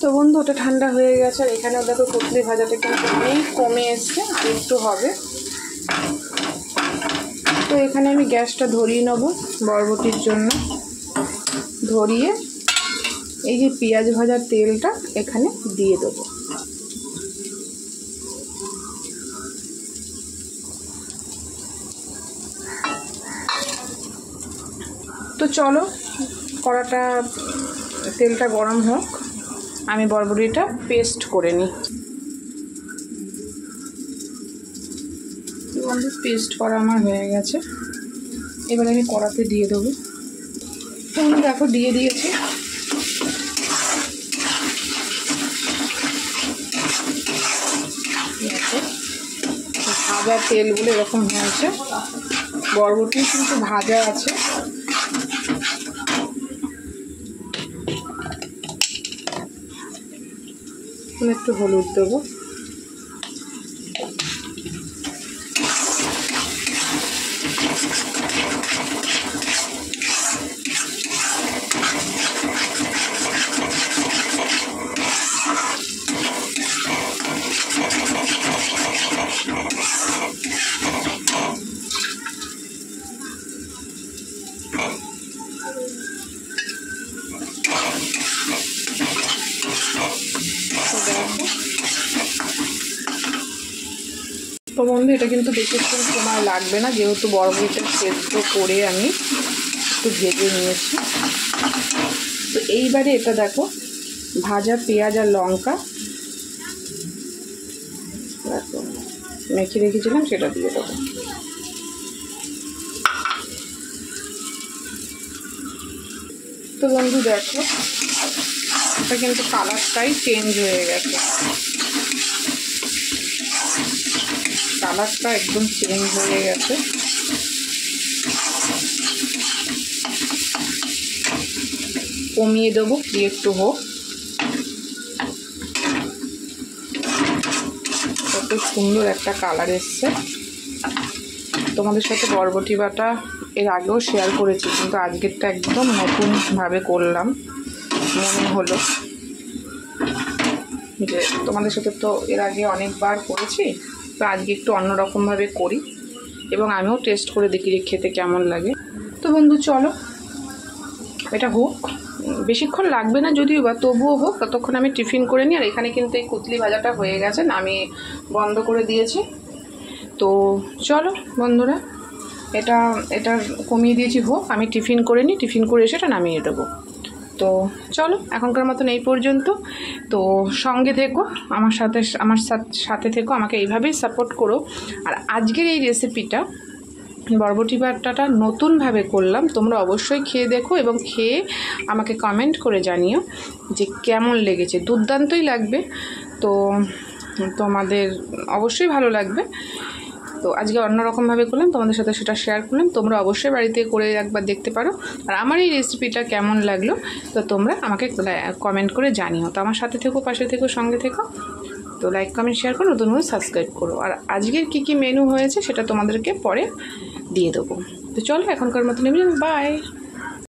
তো বন্ধু ওটা ঠান্ডা হয়ে গেছে। আর এখানেও দেখো কুটলি ভাজাটা কিন্তু অনেক কমে এসছে, আর একটু হবে। তো এখানে আমি গ্যাসটা ধরিয়ে নেব বরবটির জন্য। ধরিয়ে এই যে পেঁয়াজ ভাজার তেলটা এখানে দিয়ে দেবো। তো চলো কড়াটা তেলটা গরম হোক, আমি বরবটিটা পেস্ট করে নিই। বন্ধু পেস্ট করা আমার হয়ে গেছে, এবার আমি কড়াতে দিয়ে দেবো। তো দেখো দিয়ে দিয়েছি। ভাজা তেলগুলো এরকম হয়েছে, বরবটি কিন্তু ভাজা আছে। একটু হলুদ দেবো, তো বন্ধু এটা কিন্তু বেশিক্ষণ সময় লাগবে না, যেহেতু বরবটিটা সেদ্ধ করে আমি একটু ভেজে নিয়েছি। তো এইবারে এটা দেখো ভাজা পেঁয়াজ আর লঙ্কা দেখো মেখে রেখেছিলাম, সেটা দিয়ে দেবো। তো বন্ধু দেখো এটা কিন্তু কালারটাই চেঞ্জ হয়ে গেছে, কালারটা একদম চেঞ্জ হয়ে গেছে। কমিয়ে দেবো দিয়ে একটু হোক। কত সুন্দর একটা কালার এসছে। তোমাদের সাথে বরবটি বাটা এর আগেও শেয়ার করেছি, কিন্তু আজকেরটা একদম নতুনভাবে করলাম, মনে হলো যে তোমাদের সাথে তো এর আগে অনেকবার করেছি, তো আজকে একটু অন্যরকমভাবে করি এবং আমিও টেস্ট করে দেখি যে খেতে কেমন লাগে। তো বন্ধু চলো এটা হোক, বেশিক্ষণ লাগবে না যদিও বা, তবুও হোক, ততক্ষণ আমি টিফিন করে নিই। আর এখানে কিন্তু এই কুতলি ভাজাটা হয়ে গেছে, আমি বন্ধ করে দিয়েছি। তো চলো বন্ধুরা এটা কমিয়ে দিয়েছি, হোক, আমি টিফিন করে নিই, টিফিন করে এসে এটা নামিয়ে দেবো। তো চলো এখনকার মতন এই পর্যন্ত। তো সঙ্গে থেকো, আমার সাথে থেকো, আমাকে এইভাবেই সাপোর্ট করো। আর আজকের এই রেসিপিটা বরবটি বাটাটা নতুনভাবে করলাম, তোমরা অবশ্যই খেয়ে দেখো এবং খেয়ে আমাকে কমেন্ট করে জানিও যে কেমন লেগেছে। দুর্দান্তই লাগবে, তো তোমাদের অবশ্যই ভালো লাগবে। তো আজকে অন্যরকমভাবে করলাম, তোমাদের সাথে সেটা শেয়ার করলাম। তোমরা অবশ্যই বাড়িতে করে একবার দেখতে পারো। আর আমার এই রেসিপিটা কেমন লাগলো তো তোমরা আমাকে কমেন্ট করে জানিও। তো আমার সাথে থেকো, পাশে থেকো, সঙ্গে থেকো। তো লাইক কমেন্ট শেয়ার করো, নতুন করে সাবস্ক্রাইব করো। আর আজকের কী মেনু হয়েছে সেটা তোমাদেরকে পরে দিয়ে দেবো। তো চলো এখনকার মতন বাই।